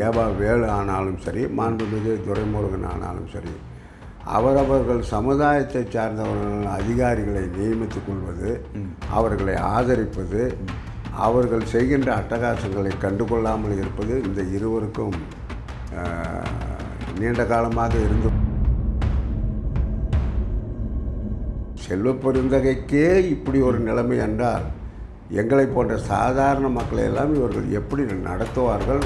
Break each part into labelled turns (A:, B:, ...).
A: ஏவா வேலு ஆனாலும் சரி, மாண்புமிகு துரைமுருகன் ஆனாலும் சரி, அவரவர்கள் சமுதாயத்தை சார்ந்தவர்கள் அதிகாரிகளை நியமித்துக் கொள்வது, அவர்களை ஆதரிப்பது, அவர்கள் செய்கின்ற அட்டகாசங்களை கண்டுகொள்ளாமல் இருப்பது இந்த இருவருக்கும் நீண்ட காலமாக இருந்து செல்வ பெருந்தகைக்கே இப்படி ஒரு நிலைமை என்றால் எங்களை போன்ற சாதாரண மக்களை எல்லாம் இவர்கள் எப்படி நடத்துவார்கள்?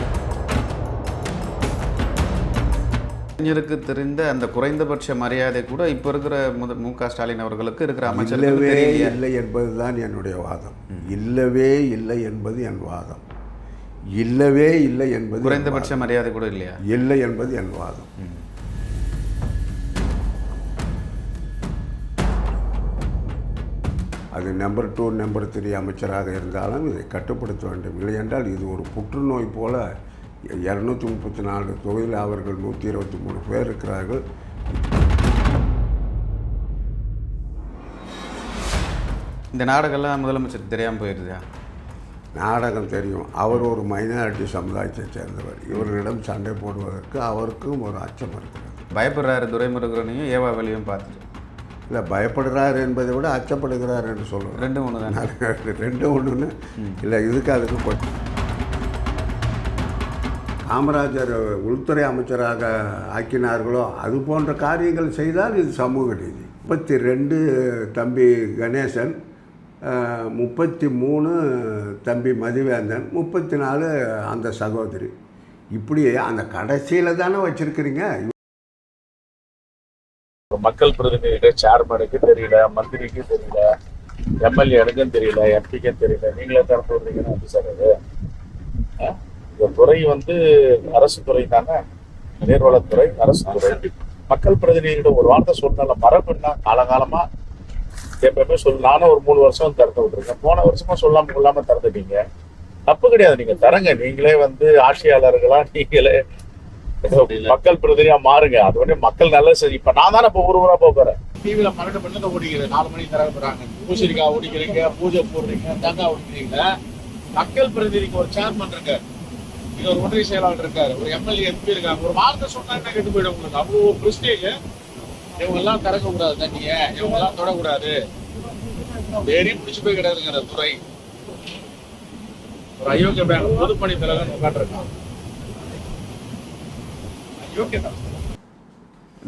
B: அறிஞருக்கு தெரிந்த அந்த குறைந்தபட்ச மரியாதை கூட இப்போ இருக்கிற மு.க. ஸ்டாலின் அவர்களுக்கு இருக்கிற அமைச்சர்
A: இல்லவே இல்லை என்பதுதான் என்னுடைய வாதம். இல்லவே இல்லை என்பது என் வாதம். இல்லவே இல்லை என்பது
B: குறைந்தபட்ச மரியாதை கூட இல்லையா?
A: இல்லை என்பது என் வாதம். அது நம்பர் 2 நம்பர் 3 அமைச்சராக இருந்தாலும் இதை கட்டுப்படுத்த வேண்டும். இல்லை என்றால் இது ஒரு புற்றுநோய் போல 234 தொகுதியில் அவர்கள் 123 பேர் இருக்கிறார்கள்.
B: இந்த நாடகம்லாம் முதலமைச்சருக்கு தெரியாமல் போயிடுதா?
A: நாடகம் தெரியும். அவர் ஒரு மைனாரிட்டி சமுதாயத்தை சேர்ந்தவர். இவர்களிடம் சண்டை போடுவதற்கு அவருக்கும் ஒரு அச்சம் இருக்கிறது.
B: பயப்படுறாரு துரைமுருகனையும் ஏவா வேலையும் பார்த்துட்டு.
A: இல்லை, பயப்படுறார் என்பதை விட அச்சப்படுகிறார் என்று சொல்லுவேன்.
B: ரெண்டும் ஒன்று தான்.
A: ரெண்டும் ஒன்றுன்னு இல்லை. இதுக்கு அதுக்கு காமராஜர் உள்துறை அமைச்சராக ஆக்கினார்களோ அது போன்ற காரியங்கள் செய்தால் இது சமூக நீதி. 32 தம்பி கணேசன், 33 தம்பி மதிவேந்தன், 34 அந்த சகோதரி. இப்படி அந்த கடைசியில் தானே வச்சுருக்கிறீங்க.
C: மக்கள் பிரதிநிதிகிட்ட சேர்மனுக்கு தெரியல, மந்திரிக்கு தெரியல, எம்எல்ஏனுக்கும் தெரியல, எம்பிக்கும் தெரியல, நீங்களே திறந்து விடுறீங்கன்னு வந்து சார் அது இந்த துறை வந்து அரசு துறை தானே, நீர்வளத்துறை அரசு துறை. மக்கள் பிரதிநிதிகிட்ட ஒரு வார்த்தை சொன்னால மரபுன்னா காலகாலமா எப்பவுமே நானும் ஒரு 3 வருஷம் திறந்து விட்டுருக்கேன். போன வருஷமா சொல்லாம திறந்துட்டீங்க. தப்பு கிடையாது, நீங்க தரங்க. நீங்களே வந்து ஆட்சியாளர்களா நீங்களே மக்கள் பிரதிநிதியா மாறுங்க. அது வந்து மக்கள் நல்ல சரி. இப்ப நான் தானே இப்ப ஊரா போறேன். டிவில 12 மணி ஓடிக்கிறேன், 4 மணிக்கு தர போறாங்க. பூசணிக்காய் ஓடிக்கிறீங்க, பூஜை போடுறீங்க, தேங்காய் ஓடிக்கிறீங்க. மக்கள் பிரதிநிதிக்கு ஒரு சேர்மன் இருக்காரு, இது ஒரு ஒன்றிய செயலாளர் இருக்காரு, ஒரு எம்எல்ஏ எம்பி இருக்காங்க. ஒரு வார்த்தை சொன்னா கெட்டு போயிடும் உங்களுக்கு. அவ்வளவு ஒரு பிரஸ்டேஜ். இவங்க எல்லாம் திறக்க கூடாது தண்ணிய, இவங்க எல்லாம் தொடக்கூடாது, ஏறி பிடிச்சு போய் கிடையாதுங்கிற துறை. ஒரு அயோக்கிய பேங்க் பொதுப்பணி தலைவர் உட்காந்துருக்கான்.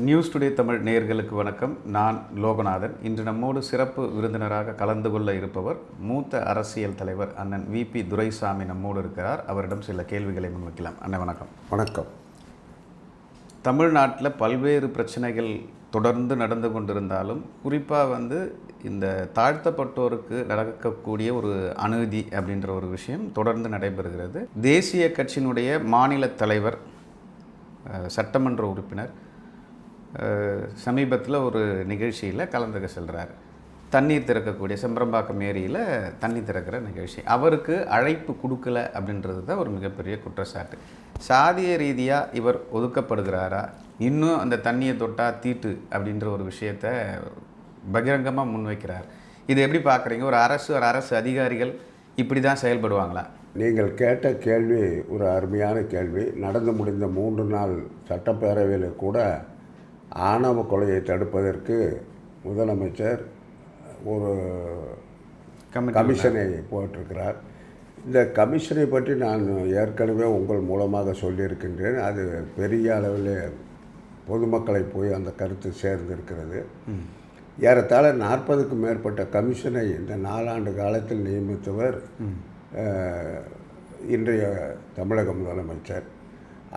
B: நியூஸ் டுடே தமிழ் நேயர்களுக்கு வணக்கம். நான் லோகநாதன். இன்று நம்மோடு சிறப்பு விருந்தினராக கலந்து கொள்ள இருப்பவர் மூத்த அரசியல் தலைவர் அண்ணன் விபி துரைசாமி நம்மோடு இருக்கிறார். அவரிடம் சில கேள்விகளை முன்வைக்கலாம். அண்ணன் வணக்கம்.
A: வணக்கம்.
B: தமிழ்நாட்டில் பல்வேறு பிரச்சனைகள் தொடர்ந்து நடந்து கொண்டிருந்தாலும் குறிப்பாக இந்த தாழ்த்தப்பட்டோருக்கு நடக்கக்கூடிய ஒரு அநீதி அப்படின்ற ஒரு விஷயம் தொடர்ந்து நடைபெறுகிறது. தேசிய கட்சியினுடைய மாநில தலைவர், சட்டமன்ற உறுப்பினர் சமீபத்தில் ஒரு நிகழ்ச்சியில் கலந்துக்க செல்கிறார். தண்ணீர் திறக்கக்கூடிய செம்பரம்பாக்கம் ஏரியில் தண்ணி திறக்கிற நிகழ்ச்சி. அவருக்கு அழைப்பு கொடுக்கல அப்படின்றது தான் ஒரு மிகப்பெரிய குற்றச்சாட்டு. சாதிய ரீதியாக இவர் ஒதுக்கப்படுகிறாரா, இன்னும் அந்த தண்ணியை தொட்டால் தீட்டு அப்படின்ற ஒரு விஷயத்தை பகிரங்கமாக முன்வைக்கிறார். இது எப்படி பார்க்குறீங்க? ஒரு அரசு அதிகாரிகள் இப்படி தான் செயல்படுவாங்களா?
A: நீங்கள் கேட்ட கேள்வி ஒரு அருமையான கேள்வி. நடந்து முடிந்த 3 நாள் சட்டப்பேரவையில் கூட ஆணவ கொலையை தடுப்பதற்கு முதலமைச்சர் ஒரு கமிஷனை போட்டிருக்கிறார். இந்த கமிஷனை பற்றி நான் ஏற்கனவே உங்கள் மூலமாக சொல்லியிருக்கின்றேன். அது பெரிய அளவில் பொதுமக்களை போய் அந்த கருத்து சேர்ந்திருக்கிறது. ஏறத்தாழ 40க்கும் மேற்பட்ட கமிஷனை இந்த 4 ஆண்டு காலத்தில் நியமித்தவர் இன்றைய தமிழக முதலமைச்சர்.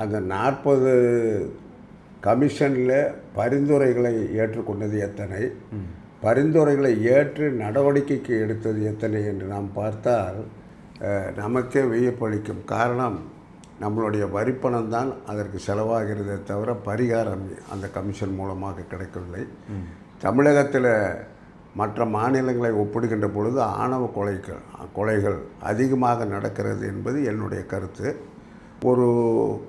A: அந்த 40 கமிஷனில் பரிந்துரைகளை ஏற்றுக்கொண்டது எத்தனை, பரிந்துரைகளை ஏற்று நடவடிக்கைக்கு எடுத்தது எத்தனை என்று நாம் பார்த்தால் நமக்கே வியப்பளிக்கும். காரணம், நம்மளுடைய வரிப்பணம் தான் அதற்கு செலவாகிறதே தவிர பரிகாரம் அந்த கமிஷன் மூலமாக கிடைக்கவில்லை. தமிழகத்தில் மற்ற மாநிலங்களை ஒப்பிடுகின்ற பொழுது ஆணவ கொலைகள் அதிகமாக நடக்கிறது என்பது என்னுடைய கருத்து. ஒரு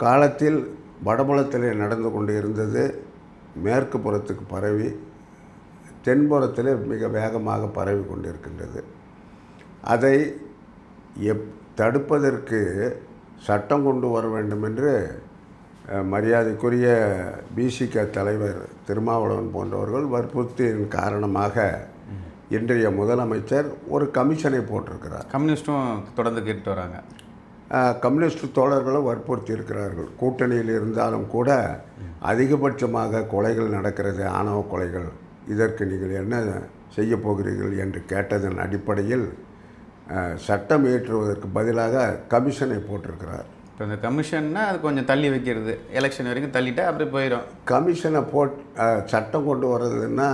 A: காலத்தில் வடபுலத்தில் நடந்து கொண்டு இருந்தது மேற்கு புறத்துக்கு பரவி தென்புறத்தில் மிக வேகமாக பரவி கொண்டிருக்கின்றது. அதை தடுப்பதற்கு சட்டம் கொண்டு வர வேண்டும் என்று மரியாதைக்குரிய பிசிக தலைவர் திருமாவளவன் போன்றவர்கள் வற்புறுத்தியின் காரணமாக இன்றைய முதலமைச்சர் ஒரு கமிஷனை போட்டிருக்கிறார்.
B: கம்யூனிஸ்ட்டும் தொடர்ந்து கேட்டு வராங்க.
A: கம்யூனிஸ்ட் தோழர்களும் வற்புறுத்தி இருக்கிறார்கள். கூட்டணியில் இருந்தாலும் கூட அதிகபட்சமாக கொலைகள் நடக்கிறது, ஆணவ கொலைகள், இதற்கு நீங்கள் என்ன செய்ய போகிறீர்கள் என்று கேட்டதன் அடிப்படையில் சட்டம் இயற்றுவதற்கு பதிலாக கமிஷனை போட்டிருக்கிறார்.
B: இப்போ இந்த கமிஷன்னா அது கொஞ்சம் தள்ளி வைக்கிறது, எலெக்ஷன் வரைக்கும் தள்ளிட்டா அப்படி போயிடும்.
A: கமிஷனை சட்டம் கொண்டு வர்றதுன்னா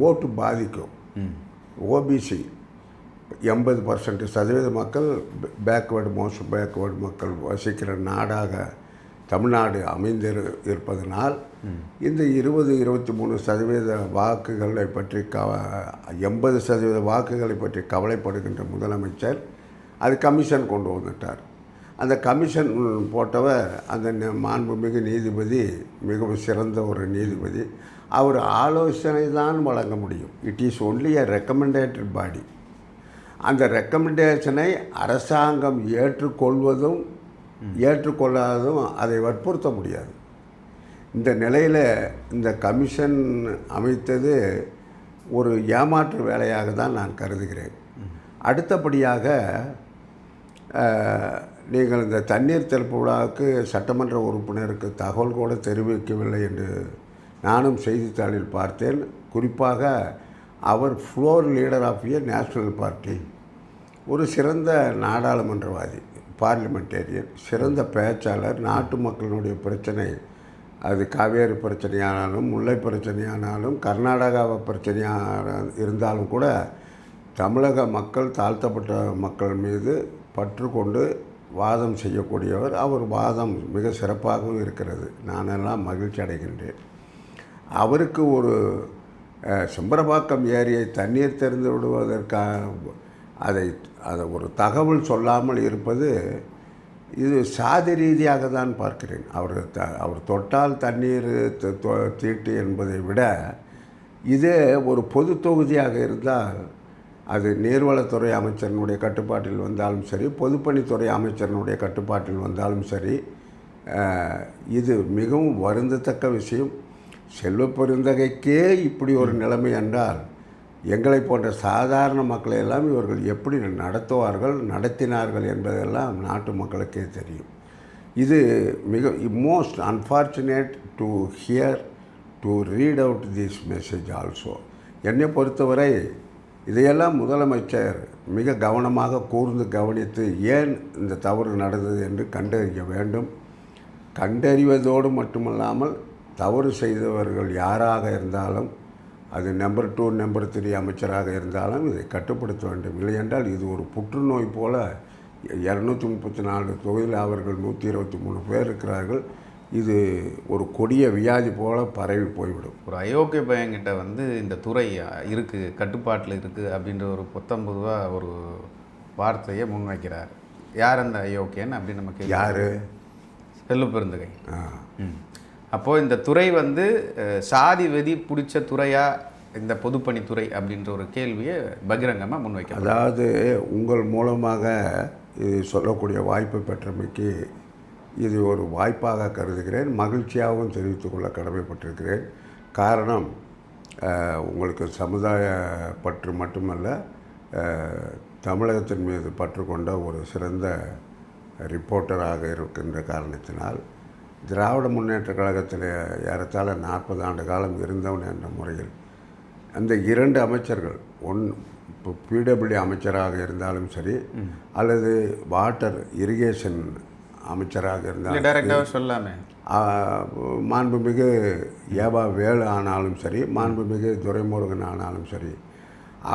A: ஓட்டு பாதிக்கும். ஓபிசி 80% மக்கள் பேக்வேர்டு, மோஸ்ட் பேக்வேர்டு மக்கள் வசிக்கிற நாடாக தமிழ்நாடு இருப்பதனால் இந்த 20-23% வாக்குகளை பற்றி 80% வாக்குகளை பற்றி கவலைப்படுகின்ற முதலமைச்சர் அது கமிஷன் கொண்டு வந்துட்டார். அந்த கமிஷன் போட்டவர் அந்த மாண்புமிகு நீதிபதி மிகவும் சிறந்த ஒரு நீதிபதி. அவர் ஆலோசனை தான் வழங்க முடியும். It is only a recommendatory body. அந்த ரெக்கமெண்டேஷனை அரசாங்கம் ஏற்றுக்கொள்வதும் ஏற்றுக்கொள்ளாததும் அதை வற்புறுத்த முடியாது. இந்த நிலையில் இந்த கமிஷன் அமைத்தது ஒரு ஏமாற்று வேலையாக தான் நான் கருதுகிறேன். அடுத்தபடியாக நீங்கள் இந்த தண்ணீர் திறப்பு விழாவுக்கு சட்டமன்ற உறுப்பினருக்கு தகவல் கூட தெரிவிக்கவில்லை என்று நானும் செய்தித்தாளில் பார்த்தேன். குறிப்பாக அவர் floor leader of a national party, ஒரு சிறந்த நாடாளுமன்றவாதி, பார்லிமெண்டேரியன், சிறந்த பேச்சாளர். நாட்டு மக்களுடைய பிரச்சனை, அது காவேரி பிரச்சனையானாலும், முல்லை பிரச்சனையானாலும், கர்நாடகாவை பிரச்சனையாக இருந்தாலும் கூட தமிழக மக்கள், தாழ்த்தப்பட்ட மக்கள் மீது பற்று கொண்டு வாதம் செய்யக்கூடியவர். அவர் வாதம் மிக சிறப்பாகவும் இருக்கிறது. நானெல்லாம் மகிழ்ச்சி அடைகின்றேன். அவருக்கு ஒரு செம்பரபாக்கம் ஏரியை தண்ணீர் திறந்து விடுவதற்காக அதை ஒரு தகவல் சொல்லாமல் இருப்பது, இது சாதி ரீதியாக தான் பார்க்கிறேன். அவர் தொட்டால் தண்ணீர் தீட்டு என்பதை விட இதே ஒரு பொது தொகுதியாக இருந்தால், அது நீர்வளத்துறை அமைச்சரினுடைய கட்டுப்பாட்டில் வந்தாலும் சரி, பொதுப்பணித்துறை அமைச்சரினுடைய கட்டுப்பாட்டில் வந்தாலும் சரி, இது மிகவும் வருந்தத்தக்க விஷயம். செல்வ பெருந்தகைக்கே இப்படி ஒரு நிலைமை என்றால், எங்களை போன்ற சாதாரண மக்களை எல்லாம் இவர்கள் எப்படி நடத்துவார்கள், நடத்தினார்கள் என்பதெல்லாம் நாட்டு மக்களுக்கே தெரியும். இது மிக most unfortunate to hear, to read out this message also. என்னை பொறுத்தவரை இதையெல்லாம் முதலமைச்சர் மிக கவனமாக கூர்ந்து கவனித்து ஏன் இந்த தவறு நடந்தது என்று கண்டறிய வேண்டும். கண்டறிவதோடு மட்டுமல்லாமல் தவறு செய்தவர்கள் யாராக இருந்தாலும், அது நம்பர் 2 நம்பர் 3 அமைச்சராக இருந்தாலும் இதை கட்டுப்படுத்த வேண்டும். இல்லையென்றால் இது ஒரு புற்றுநோய் போல 234 தொகுதியில் அவர்கள் 123 பேர் இருக்கிறார்கள். இது ஒரு கொடிய வியாதி போல பரவி போய்விடும்.
B: ஒரு அயோக்கிய பையன்கிட்ட வந்து இந்த துறை இருக்குது, கட்டுப்பாட்டில் இருக்குது அப்படின்ற ஒரு பொத்தம்பொதுவாக ஒரு வார்த்தையை முன்வைக்கிறார். யார் அந்த அயோக்கியன் அப்படின்னு நமக்கு?
A: யார்?
B: செல்வ பெருந்தகை. அப்போது இந்த துறை வந்து சாதி வெதி பிடிச்ச துறையா இந்த பொதுப்பணித்துறை அப்படின்ற ஒரு கேள்வியை பகிரங்கமாக முன்வைக்க.
A: அதாவது உங்கள் மூலமாக இது சொல்லக்கூடிய வாய்ப்பு பெற்றமைக்கு இது ஒரு வாய்ப்பாக கருதுகிறேன். மகிழ்ச்சியாகவும் தெரிவித்துக்கொள்ள கடமைப்பட்டிருக்கிறேன். காரணம், உங்களுக்கு சமுதாய பற்று மட்டுமல்ல, தமிழகத்தின் மீது பற்று கொண்ட ஒரு சிறந்த ரிப்போர்ட்டராக இருக்கின்ற காரணத்தினால், திராவிட முன்னேற்ற கழகத்தில் ஏறத்தாழ 40 ஆண்டு காலம் இருந்தவன் என்ற முறையில் அந்த 2 அமைச்சர்கள், இப்போ பிடபிள்யூ அமைச்சராக இருந்தாலும் சரி, அல்லது வாட்டர் இரிகேஷன் அமைச்சராக இருந்தாலும்
B: சொல்லாமே,
A: மாண்புமிகு ஏபா வேலு ஆனாலும் சரி, மாண்புமிகு துரைமுருகன் ஆனாலும் சரி,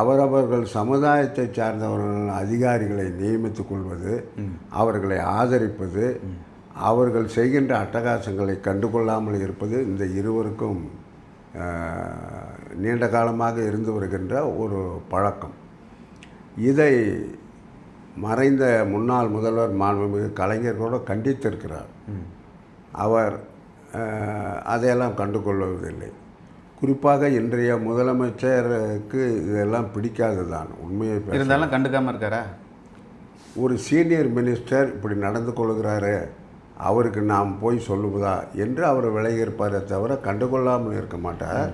A: அவரவர்கள் சமுதாயத்தை சார்ந்தவர்கள் அதிகாரிகளை நியமித்துக் கொள்வது, அவர்களை ஆதரிப்பது, அவர்கள் செய்கின்ற அட்டகாசங்களை கண்டுகொள்ளாமல் இருப்பது இந்த இருவருக்கும் நீண்ட காலமாக இருந்து வருகின்ற ஒரு பழக்கம். இதை மறைந்த முன்னாள் முதல்வர் மாண்புமிகு கலைஞர் கூட கண்டித்திருக்கிறார். அவர் அதையெல்லாம் கண்டுகொள்வதில்லை. குறிப்பாக இன்றைய முதலமைச்சருக்கு இதெல்லாம் பிடிக்காது தான், உண்மையை
B: இருந்தாலும் கண்டுக்காமல் இருக்காரா?
A: ஒரு சீனியர் மினிஸ்டர் இப்படி நடந்து கொள்கிறாரு, அவருக்கு நாம் போய் சொல்லுவதா என்று அவர் விலகி இருப்பாரே தவிர கண்டுகொள்ளாமல் இருக்க மாட்டார்.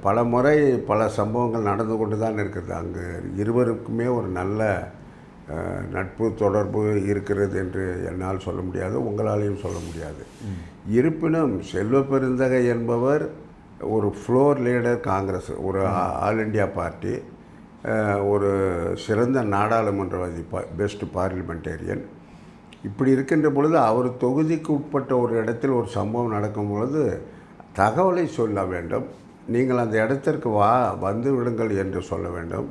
A: பல முறை பல சம்பவங்கள் நடந்து கொண்டு தான் இருக்கிறது. அங்கு இருவருக்குமே ஒரு நல்ல நட்பு தொடர்பு இருக்கிறது என்று என்னால் சொல்ல முடியாது, உங்களாலேயும் சொல்ல முடியாது. இருப்பினும் செல்வ பெருந்தகை என்பவர் ஒரு ஃப்ளோர் லீடர் காங்கிரஸ், ஒரு ஆல் இண்டியா பார்ட்டி, ஒரு சிறந்த நாடாளுமன்றவாதி, பெஸ்ட் பார்லிமெண்டேரியன். இப்படி இருக்கின்ற பொழுது அவர் தொகுதிக்கு உட்பட்ட ஒரு இடத்தில் ஒரு சம்பவம் நடக்கும் பொழுது தகவலை சொல்ல வேண்டும். நீங்கள் அந்த இடத்திற்கு வந்து விடுங்கள் என்று சொல்ல வேண்டும்.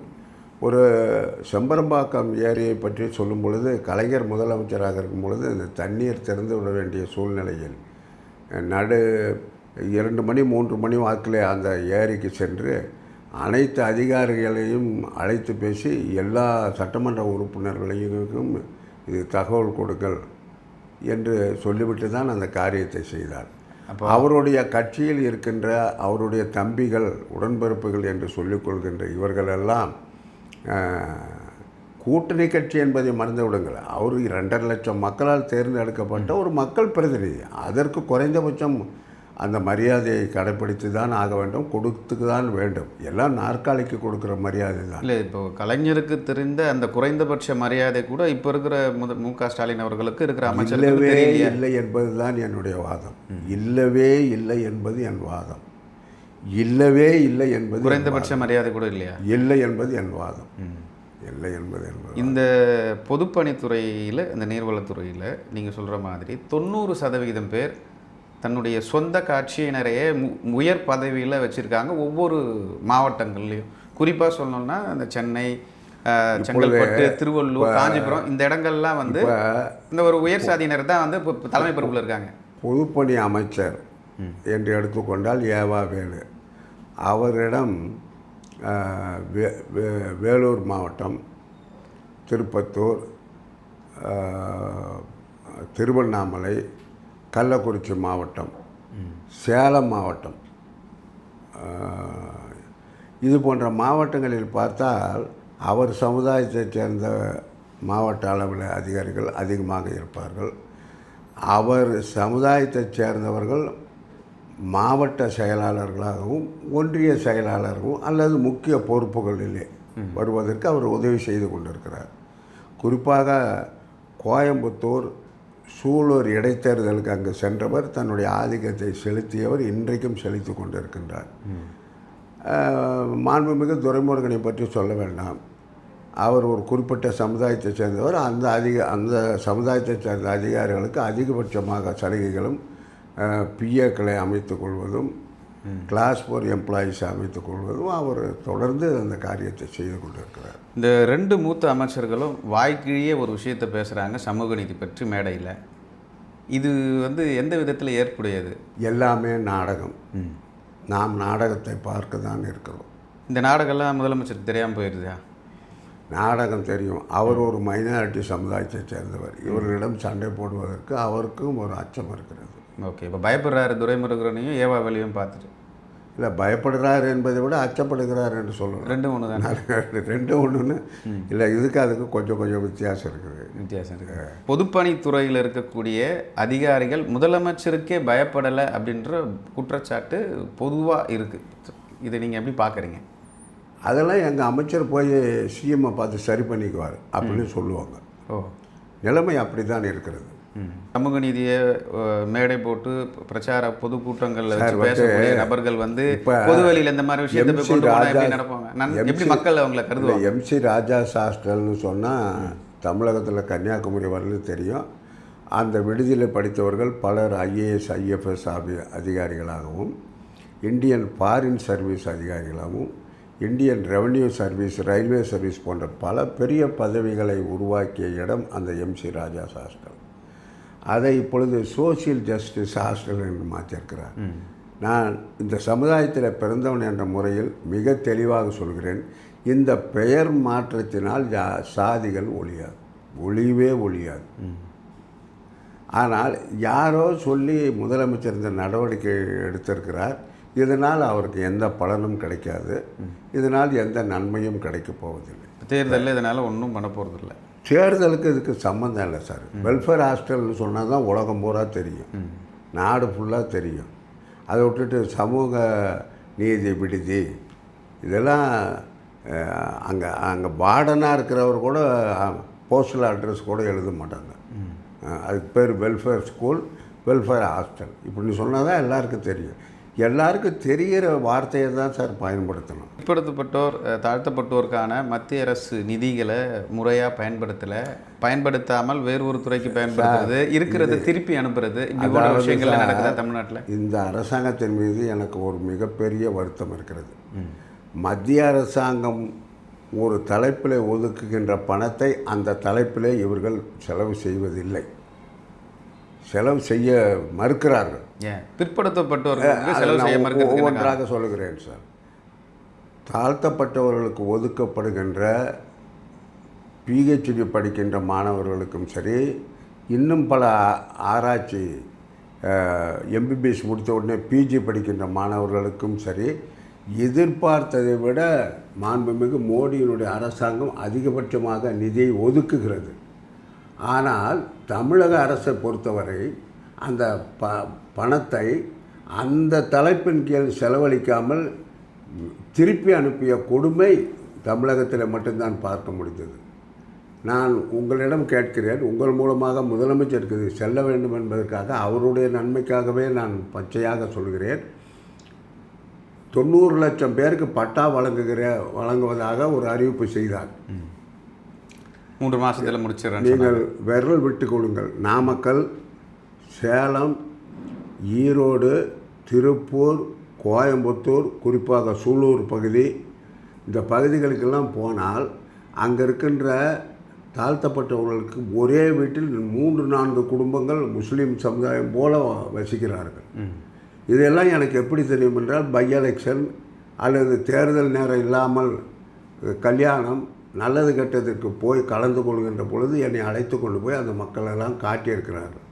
A: ஒரு செம்பரம்பாக்கம் ஏரியை பற்றி சொல்லும் பொழுது கலைஞர் முதலமைச்சராக இருக்கும் பொழுது இந்த தண்ணீர் திறந்து விட வேண்டிய சூழ்நிலையில் 2 மணி 3 மணி வாக்கில் அந்த ஏரிக்கு சென்று அனைத்து அதிகாரிகளையும் அழைத்து பேசி எல்லா சட்டமன்ற உறுப்பினர்களையும் இது தகவல் கொடுங்கள் என்று சொல்லிவிட்டு தான் அந்த காரியத்தை செய்தார். அவருடைய கட்சியில் இருக்கின்ற அவருடைய தம்பிகள், உடன்பிறப்புகள் என்று சொல்லிக்கொள்கின்ற இவர்களெல்லாம் கூட்டணி கட்சி என்பதை மறந்து விடுங்கள். அவர் 2.5 லட்சம் மக்களால் தேர்ந்தெடுக்கப்பட்ட ஒரு மக்கள் பிரதிநிதி. அதற்கு குறைந்தபட்சம் அந்த மரியாதையை கடைப்பிடித்து தான் ஆக வேண்டும், கொடுத்துக்கு தான் வேண்டும். எல்லாம் நாற்காலிக்கு கொடுக்குற மரியாதை தான்.
B: இல்லை, இப்போ கலைஞருக்கு தெரிந்த அந்த குறைந்தபட்ச மரியாதை கூட இப்போ இருக்கிற மு.க. ஸ்டாலின் அவர்களுக்கு இருக்கிற அமைச்சர்களே
A: இல்லை என்பது தான் என்னுடைய வாதம். இல்லவே இல்லை என்பது என் வாதம். இல்லவே இல்லை என்பது
B: குறைந்தபட்ச மரியாதை கூட இல்லையா?
A: இல்லை என்பது என் வாதம். இல்லை என்பது என்பது
B: இந்த பொதுப்பணித்துறையில், இந்த நீர்வளத்துறையில் நீங்கள் சொல்கிற மாதிரி 90% பேர் தன்னுடைய சொந்த கட்சியினரையே உயர் பதவியில் வச்சுருக்காங்க ஒவ்வொரு மாவட்டங்கள்லேயும். குறிப்பாக சொல்லணும்னா இந்த சென்னை, செங்கல்பட்டு, திருவள்ளூர், காஞ்சிபுரம் இந்த இடங்கள்லாம் வந்து இந்த ஒரு உயர் சாதியினர் தான் வந்து இப்போ தலைமை பொறுப்பில் இருக்காங்க.
A: பொதுப்பணி அமைச்சர் என்று எடுத்துக்கொண்டால் ஏவா வேலு, அவரிடம் வேலூர் மாவட்டம், திருப்பத்தூர், திருவண்ணாமலை, கள்ளக்குறிச்சி மாவட்டம், சேலம் மாவட்டம், இது போன்ற மாவட்டங்களில் பார்த்தால் அவர் சமுதாயத்தைச் சேர்ந்த மாவட்ட அளவில் அதிகாரிகள் அதிகமாக இருப்பார்கள். அவர் சமுதாயத்தைச் சேர்ந்தவர்கள் மாவட்ட செயலாளர்களாகவும் ஒன்றிய செயலாளர்களும் அல்லது முக்கிய பொறுப்புகளிலே வருவதற்கு அவர் உதவி செய்து கொண்டிருக்கிறார். குறிப்பாக கோயம்புத்தூர், சூலூர் இடைத்தேர்தலுக்கு அங்கு சென்றவர், தன்னுடைய ஆதிக்கத்தை செலுத்தியவர், இன்றைக்கும் செலுத்தி கொண்டிருக்கின்றார். மாண்புமிகு துரைமுருகனை பற்றி சொல்ல வேண்டாம். அவர் ஒரு குறிப்பிட்ட சமுதாயத்தைச் சேர்ந்தவர். அந்த சமுதாயத்தைச் சேர்ந்த அதிகாரிகளுக்கு அதிகபட்சமாக சலுகைகளும் பிஏக்களை அமைத்துக் கொள்வதும், கிளாஸ் 4 எம்ப்ளாயீஸை அமைத்துக் கொள்வதும் அவர் தொடர்ந்து அந்த காரியத்தை செய்து கொண்டிருக்கிறார்.
B: இந்த 2 மூத்த அமைச்சர்களும் வாய்க்கிழியே ஒரு விஷயத்தை பேசுகிறாங்க சமூக நீதி பற்றி மேடையில். இது வந்து எந்த விதத்தில் ஏற்புடையது?
A: எல்லாமே நாடகம். நாம் நாடகத்தை பார்க்க தான் இருக்கிறோம்.
B: இந்த நாடகம்லாம் முதலமைச்சருக்கு தெரியாமல் போயிடுதா?
A: நாடகம் தெரியும். அவர் ஒரு மைனாரிட்டி சமுதாயத்தைச் சேர்ந்தவர். இவர்களிடம் சண்டை போடுவதற்கு அவருக்கும் ஒரு அச்சம் இருக்கிறது.
B: ஓகே, இப்போ பயப்படுறாரு துரைமுருகனையும் ஏவா வேலையும் பார்த்துட்டு.
A: இல்லை, பயப்படுறாரு என்பதை விட அச்சப்படுகிறார் என்று சொல்லணும்.
B: 2 1 தான்.
A: 2 1ன்னு இல்லை, இதுக்கு அதுக்கு கொஞ்சம் வித்தியாசம் இருக்குது.
B: பொதுப்பணித்துறையில் இருக்கக்கூடிய அதிகாரிகள் முதலமைச்சருக்கே பயப்படலை அப்படின்ற குற்றச்சாட்டு பொதுவாக இருக்குது. இதை நீங்கள் எப்படி பார்க்குறீங்க?
A: அதெல்லாம் எங்கள் அமைச்சர் போய் சிஎம்ஐ பார்த்து சரி பண்ணிக்குவார் அப்படின்னு சொல்லுவாங்க. நிலைமை அப்படி தான் இருக்கிறது.
B: சமூக நீதியை மேடை போட்டு பிரச்சார பொதுக்கூட்டங்களில் வச்சு பேசக்கூடிய நபர்கள் வந்து பொதுவெளியில் இந்த மாதிரி விஷயத்தை எப்படி நடப்பாங்க? எப்படி மக்கள் அவங்களை கருதுவாங்க?
A: எம்சி ராஜா ஹாஸ்டல்னு சொன்னால் தமிழகத்தில் கன்னியாகுமரி வரலும் தெரியும். அந்த விடுதியில் படித்தவர்கள் பலர் IAS IFS அதிகாரிகளாகவும், இந்தியன் ஃபாரின் சர்வீஸ் அதிகாரிகளாகவும், Indian revenue service, railway service போன்ற பல பெரிய பதவிகளை உருவாக்கிய இடம் அந்த எம்சி ராஜா ஹாஸ்டல். அதை இப்பொழுது சோசியல் ஜஸ்டிஸ் ஹாஸ்டல் என்று மாற்றியிருக்கிறார். நான் இந்த சமுதாயத்தில் பிறந்தவன் என்ற முறையில் மிக தெளிவாக சொல்கிறேன், இந்த பெயர் மாற்றத்தினால் சாதிகள் ஒழியவே ஒழியாது. ஆனால் யாரோ சொல்லி முதலமைச்சர் இந்த நடவடிக்கை எடுத்திருக்கிறார். இதனால் அவருக்கு எந்த பலனும் கிடைக்காது. இதனால் எந்த நன்மையும் கிடைக்கப் போவதில்லை.
B: தேர்தலில் இதனால் ஒன்றும் பண்ண போகிறதில்லை.
A: தேர்தலுக்கு இதுக்கு சம்மந்தம் இல்லை சார். வெல்ஃபேர் ஹாஸ்டல்னு சொன்னால் தான் உலகம் பூரா தெரியும், நாடு ஃபுல்லாக தெரியும். அதை விட்டுட்டு சமூக நீதி விடுதி இதெல்லாம் அங்கே வார்டனாக இருக்கிறவர் கூட போஸ்டல் அட்ரஸ் கூட எழுத மாட்டாங்க. அதுக்கு பேர் வெல்ஃபேர் ஸ்கூல், வெல்ஃபேர் ஹாஸ்டல் இப்படின்னு சொன்னால் தான் எல்லாருக்கும் தெரியும். எல்லாருக்கும் தெரிகிற வார்த்தையை தான் சார் பயன்படுத்தணும்.
B: பிற்படுத்தப்பட்டோர் தாழ்த்தப்பட்டோருக்கான மத்திய அரசு நிதிகளை முறையாக பயன்படுத்தாமல் வேறு ஒரு துறைக்கு பயன்படுத்துறது, இருக்கிறது திருப்பி அனுப்புறது, இப்படி விஷயங்கள் நடக்குதா தமிழ்நாட்டில்?
A: இந்த அரசாங்கத்தின் மீது எனக்கு ஒரு மிகப்பெரிய வருத்தம் இருக்கிறது. மத்திய அரசாங்கம் ஒரு தலைப்பில் ஒதுக்குகின்ற பணத்தை அந்த தலைப்பிலே இவர்கள் செலவு செய்வதில்லை, செலவு செய்ய மறுக்கிறார்கள்.
B: பிற்படுத்தப்பட்டவர்கள்
A: ஒவ்வொன்றாக சொல்லுகிறேன் சார். தாழ்த்தப்பட்டவர்களுக்கு ஒதுக்கப்படுகின்ற பிஹெச்டி படிக்கின்ற மாணவர்களுக்கும் சரி, இன்னும் பல ஆராய்ச்சி எம்பிபிஎஸ் முடித்த உடனே பிஜி படிக்கின்ற மாணவர்களுக்கும் சரி, எதிர்பார்த்ததை விட மாண்புமிகு மோடியினுடைய அரசாங்கம் அதிகபட்சமாக நிதியை ஒதுக்குகிறது. ஆனால் தமிழக அரசை பொறுத்தவரை அந்த பணத்தை அந்த தலைப்பின் கீழ் செலவழிக்காமல் திருப்பி அனுப்பிய கொடுமை தமிழகத்தில் மட்டும்தான் பார்க்க முடிந்தது. நான் உங்களிடம் கேட்கிறேன், உங்கள் மூலமாக முதலமைச்சருக்கு செல்ல வேண்டும் என்பதற்காக, அவருடைய நன்மைக்காகவே நான் பச்சையாக சொல்கிறேன். 90 லட்சம் பேருக்கு பட்டா வழங்குவதாக ஒரு அறிவிப்பு செய்தார்.
B: 3 மாதத்தில் முடிச்சிடறேன்.
A: நீங்கள் விரல் விட்டு கொள்ளுங்கள். நாமக்கல், சேலம், ஈரோடு, திருப்பூர், கோயம்புத்தூர், குறிப்பாக சூலூர் பகுதி, இந்த பகுதிகளுக்கெல்லாம் போனால் அங்கே இருக்கின்ற தாழ்த்தப்பட்டவர்களுக்கு ஒரே வீட்டில் 3-4 குடும்பங்கள் முஸ்லீம் சமுதாயம் போல வசிக்கிறார்கள். இதெல்லாம் எனக்கு எப்படி தெரியும் என்றால், பை எலெக்ஷன் அல்லது தேர்தல் நேரம் இல்லாமல் கல்யாணம் நல்லது கெட்டதற்கு போய் கலந்து கொள்கின்ற பொழுது என்னை அழைத்து கொண்டு போய் அந்த மக்களெல்லாம் காட்டியிருக்கிறார்கள்.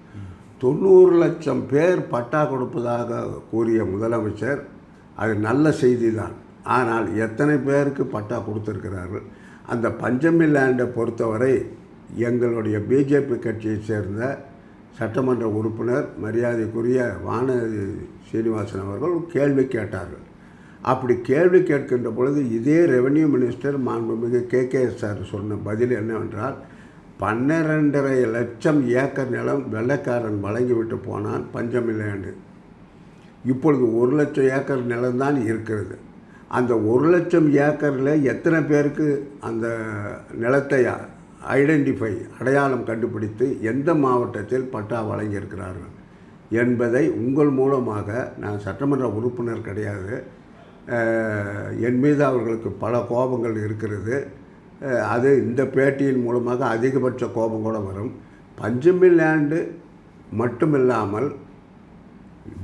A: 90 லட்சம் பேர் பட்டா கொடுப்பதாக கூறிய முதலமைச்சர், அது நல்ல செய்தி தான். ஆனால் எத்தனை பேருக்கு பட்டா கொடுத்துருக்கிறார்கள்? அந்த பஞ்சமி லேண்டை பொறுத்தவரை எங்களுடைய பிஜேபி கட்சியை சேர்ந்த சட்டமன்ற உறுப்பினர் மரியாதைக்குரிய வானதி சீனிவாசன் அவர்கள் கேள்வி கேட்டார்கள். அப்படி கேள்வி கேட்கின்ற பொழுது இதே ரெவென்யூ மினிஸ்டர் மாண்புமிகு KKS சார் சொன்ன பதில் என்னவென்றால், 12.5 லட்சம் ஏக்கர் நிலம் வெள்ளைக்காரன் வழங்கிவிட்டு போனான் பஞ்சமி லேண்டு. இப்பொழுது 1 லட்சம் ஏக்கர் நிலம்தான் இருக்கிறது. அந்த 1 லட்சம் ஏக்கரில் எத்தனை பேருக்கு அந்த நிலத்தை அடையாளம் கண்டுபிடித்து எந்த மாவட்டத்தில் பட்டா வழங்கியிருக்கிறார்கள் என்பதை உங்கள் மூலமாக, நான் சட்டமன்ற உறுப்பினர் கிடையாது, என் மீது அவர்களுக்கு பல கோபங்கள் இருக்கிறது. அது இந்த பேட்டியின் மூலமாக அதிகபட்ச கோபம் கூட வரும். பஞ்சமி லேண்டு மட்டுமில்லாமல்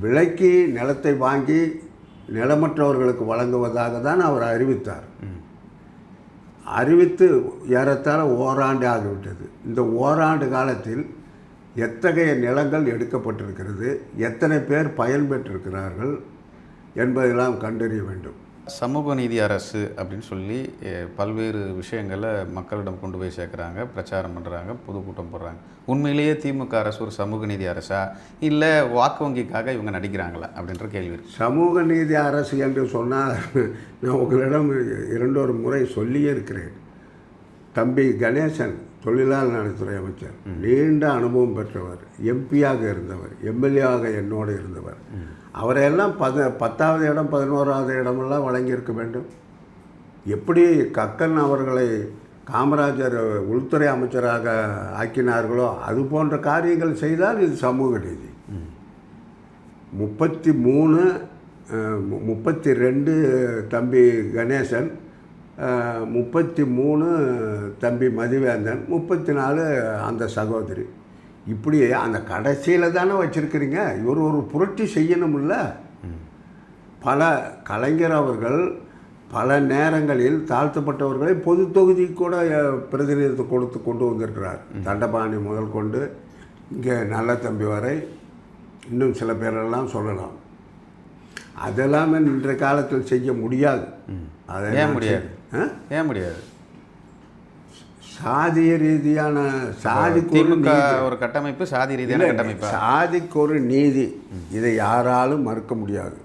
A: விலைக்கு நிலத்தை வாங்கி நிலமற்றவர்களுக்கு வழங்குவதாக தான் அவர் அறிவித்தார். அறிவித்து ஏறத்தாழ ஓராண்டு ஆகிவிட்டது. இந்த ஓராண்டு காலத்தில் எத்தகைய நிலங்கள் எடுக்கப்பட்டிருக்கிறது, எத்தனை பேர் பயன்பெற்றிருக்கிறார்கள் என்பதெல்லாம் கண்டறிய வேண்டும்.
B: சமூக நீதி அரசு அப்படின்னு சொல்லி பல்வேறு விஷயங்களை மக்களிடம் கொண்டு போய் சேர்க்குறாங்க, பிரச்சாரம் பண்ணுறாங்க, பொதுக்கூட்டம் போடுறாங்க. உண்மையிலேயே திமுக அரசு ஒரு சமூக நீதி அரசா, இல்லை வாக்கு வங்கிக்காக இவங்க நடிக்கிறாங்களா அப்படின்ற கேள்வி இருக்குது.
A: சமூக நீதி அரசு என்று சொன்னால் நான் உங்களிடம் 2 முறை சொல்லியே இருக்கிறேன். தம்பி கணேசன் தொழிலாளர் நலத்துறை அமைச்சர், நீண்ட அனுபவம் பெற்றவர், எம்பியாக இருந்தவர், எம்எல்ஏவாக என்னோடு இருந்தவர். அவரையெல்லாம் 10வது இடம் 11வது இடமெல்லாம் வழங்கியிருக்க வேண்டும். எப்படி கக்கன் அவர்களை காமராஜர் உள்துறை அமைச்சராக ஆக்கினார்களோ அது போன்ற காரியங்கள் செய்தால் இது சமூக நீதி. 32 தம்பி கணேசன், 33 தம்பி மதிவேந்தன், 34 அந்த சகோதரி. இப்படி அந்த கடைசியில் தானே வச்சுருக்கிறீங்க. இவர் ஒரு புரட்சி செய்யணும்ல. பல கலைஞர் அவர்கள் பல நேரங்களில் தாழ்த்தப்பட்டவர்களை பொது தொகுதி கூட பிரதிநிதித்துவம் கொடுத்து கொண்டு வந்திருக்கிறார். தண்டபாணி முதல் கொண்டு இங்கே நல்ல தம்பி வரை இன்னும் சில பேரெல்லாம் சொல்லலாம். அதெல்லாமே இன்றைய காலத்தில் செய்ய முடியாது.
B: ஏன் முடியாது? ஏன் முடியாது?
A: சாதிய ரீதியான சாதிக்கு ஒரு
B: திமுக
A: நீதி.
B: ஒரு கட்டமைப்பு சாதி ரீதியான
A: இல்லை,
B: கட்டமைப்பா?
A: சாதிக்கு ஒரு நீதி, இதை யாராலும் மறுக்க முடியாது,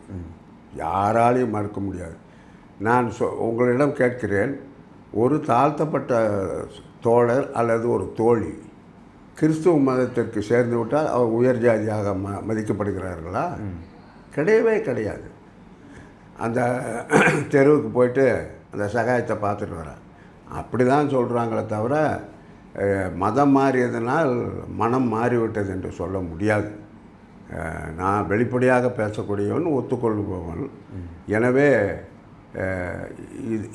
A: யாராலையும் மறுக்க முடியாது. நான் உங்களிடம் கேட்கிறேன், ஒரு தாழ்த்தப்பட்ட தோழர் அல்லது ஒரு தோழி கிறிஸ்துவ மதத்திற்கு சேர்ந்து விட்டால் அவர் உயர் ஜாதியாக மதிக்கப்படுகிறார்களா? கிடையவே கிடையாது. அந்த தெருவுக்கு போயிட்டு அந்த சகாயத்தை பார்த்துட்டு வரேன் அப்படி தான் சொல்கிறாங்களே தவிர மதம் மாறியதனால் மனம் மாறிவிட்டது என்று சொல்ல முடியாது. நான் வெளிப்படையாக பேசக்கூடியவன், ஒத்துக்கொள்பவன். எனவே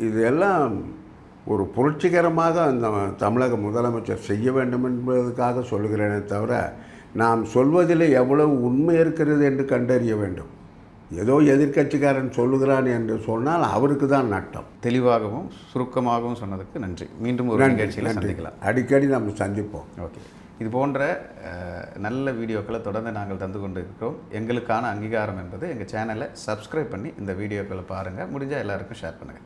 A: இது எல்லாம் ஒரு புரட்சிகரமாக அந்த தமிழக முதலமைச்சர் செய்ய வேண்டும் என்பதற்காக சொல்கிறேனே தவிர நாம் சொல்வதில் எவ்வளவு உண்மை இருக்கிறது என்று கண்டறிய வேண்டும். ஏதோ எதிர்க்கட்சிக்காரன் சொல்லுகிறான் என்று சொன்னால் அவருக்கு தான் நட்டம்.
B: தெளிவாகவும் சுருக்கமாகவும் சொன்னதுக்கு நன்றி. மீண்டும் ஒரு நிகழ்ச்சியில் சந்திக்கலாம்.
A: அடிக்கடி நம்ம சந்திப்போம்.
B: ஓகே. இது போன்ற நல்ல வீடியோக்களை தொடர்ந்து நாங்கள் தந்து கொண்டு இருக்கிறோம். எங்களுக்கான அங்கீகாரம் என்பது எங்கள் சேனலை சப்ஸ்கிரைப் பண்ணி இந்த வீடியோக்களை பாருங்கள். முடிஞ்சால் எல்லாருக்கும் ஷேர் பண்ணுங்கள்.